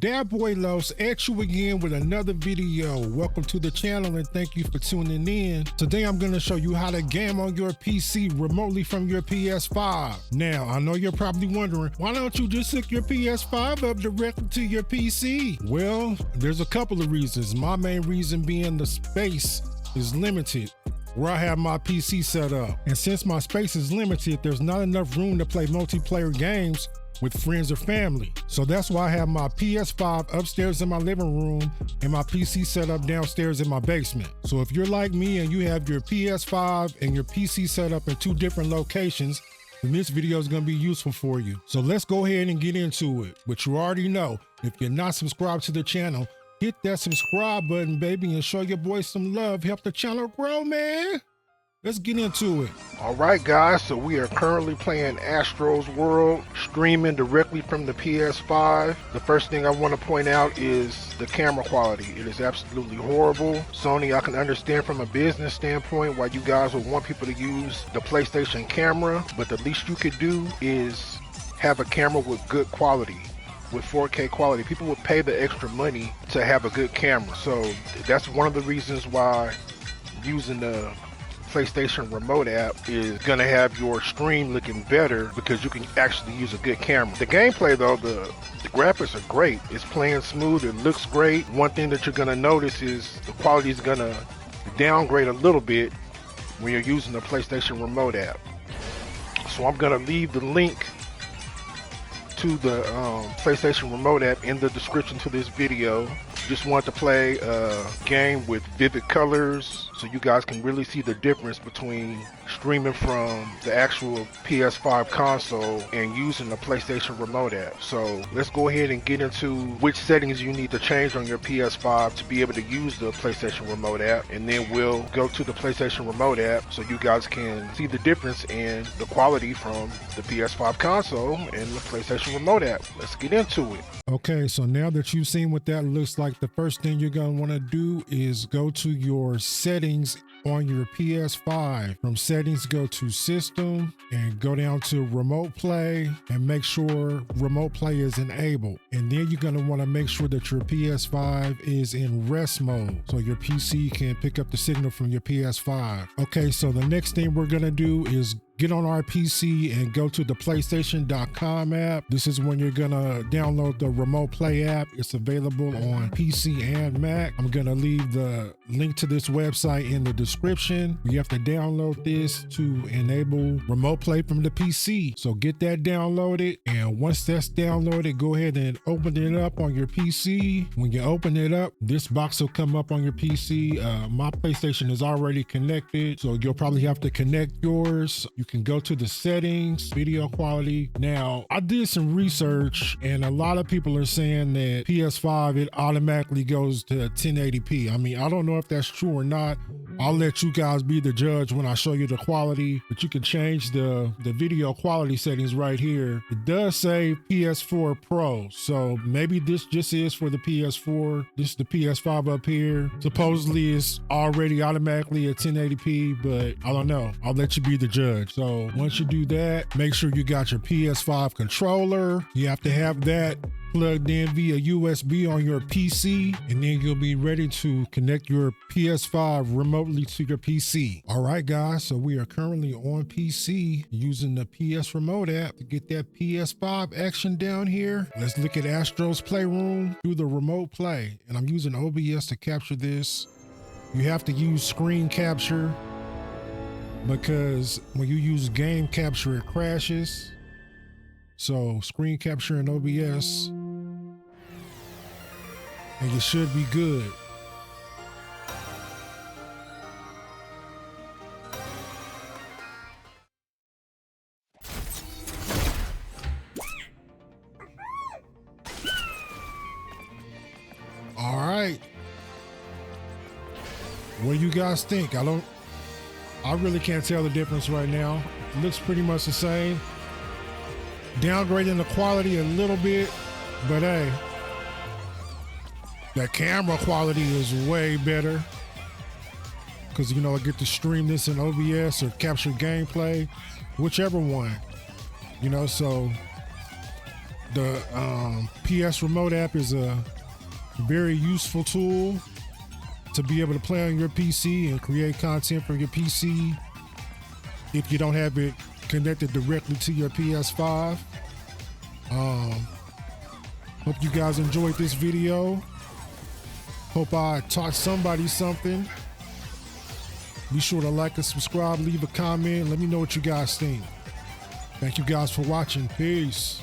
Dat Boy Los at you again with another video. Welcome to the channel and thank you for tuning in. Today I'm going to show you how to game on your PC remotely from your PS5. Now, I know you're probably wondering, why don't you just hook your PS5 up directly to your PC? Well, there's a couple of reasons. My main reason being the space is limited where I have my PC set up. And since my space is limited, there's not enough room to play multiplayer games with friends or family. So that's why I have my PS5 upstairs in my living room and my PC set up downstairs in my basement. So if you're like me and you have your PS5 and your PC set up in two different locations, then this video is going to be useful for you. So let's go ahead and get into it. But you already know, if you're not subscribed to the channel, hit that subscribe button, baby, and show your boy some love. Help the channel grow, man. Let's get into it. All right, guys, so we are currently playing Astro's World, streaming directly from the PS5. The first thing I want to point out is the camera quality. It is absolutely horrible. Sony, I can understand from a business standpoint why you guys would want people to use the PlayStation camera, but the least you could do is have a camera with good quality, with 4K quality. People would pay the extra money to have a good camera. So that's one of the reasons why using the PlayStation remote app is gonna have your stream looking better, because you can actually use a good camera. The gameplay though, the graphics are great. It's playing smooth, it looks great. One thing that you're gonna notice is the quality is gonna downgrade a little bit when you're using the PlayStation remote app. So I'm gonna leave the link to the PlayStation remote app in the description to this video. Just want to play a game with vivid colors so you guys can really see the difference between streaming from the actual PS5 console and using the PlayStation remote app. So let's go ahead and get into which settings you need to change on your PS5 to be able to use the PlayStation remote app, and then we'll go to the PlayStation remote app so you guys can see the difference in the quality from the PS5 console and the PlayStation remote app. Let's get into it. Okay, so now that you've seen what that looks like, the first thing you're going to want to do is go to your settings on your PS5. From settings, go to system and go down to remote play and make sure remote play is enabled. And then you're going to want to make sure that your PS5 is in rest mode so your PC can pick up the signal from your PS5. Okay, so the next thing we're going to do is get on our PC and go to the PlayStation.com app. This is when you're gonna download the Remote Play app. It's available on PC and Mac. I'm gonna leave the link to this website in the description. You have to download this to enable Remote Play from the PC. So get that downloaded, and once that's downloaded, go ahead and open it up on your PC. When you open it up, this box will come up on your PC. My PlayStation is already connected, so you'll probably have to connect yours. You can go to the settings, video quality. Now, I did some research and a lot of people are saying that PS5, it automatically goes to 1080p. I mean, I don't know if that's true or not. I'll let you guys be the judge when I show you the quality, but you can change the video quality settings right here. It does say PS4 Pro, so maybe this just is for the PS4. This is the PS5 up here. Supposedly it's already automatically at 1080p, but I don't know. I'll let you be the judge. So once you do that, make sure you got your PS5 controller. You have to have that plugged in via USB on your PC, and then you'll be ready to connect your PS5 remotely to your PC. All right, guys, so we are currently on PC using the PS Remote app to get that PS5 action down here. Let's look at Astro's Playroom through the Remote Play, and I'm using OBS to capture this. You have to use screen capture because when you use game capture, it crashes. So screen capture in OBS, and you should be good. All right. What do you guys think? I really can't tell the difference right now. It looks pretty much the same. Downgrading the quality a little bit, but hey, the camera quality is way better because, you know, I get to stream this in OBS or capture gameplay, whichever one, you know, so The PS Remote app is a very useful tool to be able to play on your PC and create content from your PC if you don't have it connected directly to your PS5. Hope you guys enjoyed this video. Hope I taught somebody something. Be sure to like and subscribe, leave a comment, let me know what you guys think. Thank you guys for watching. Peace.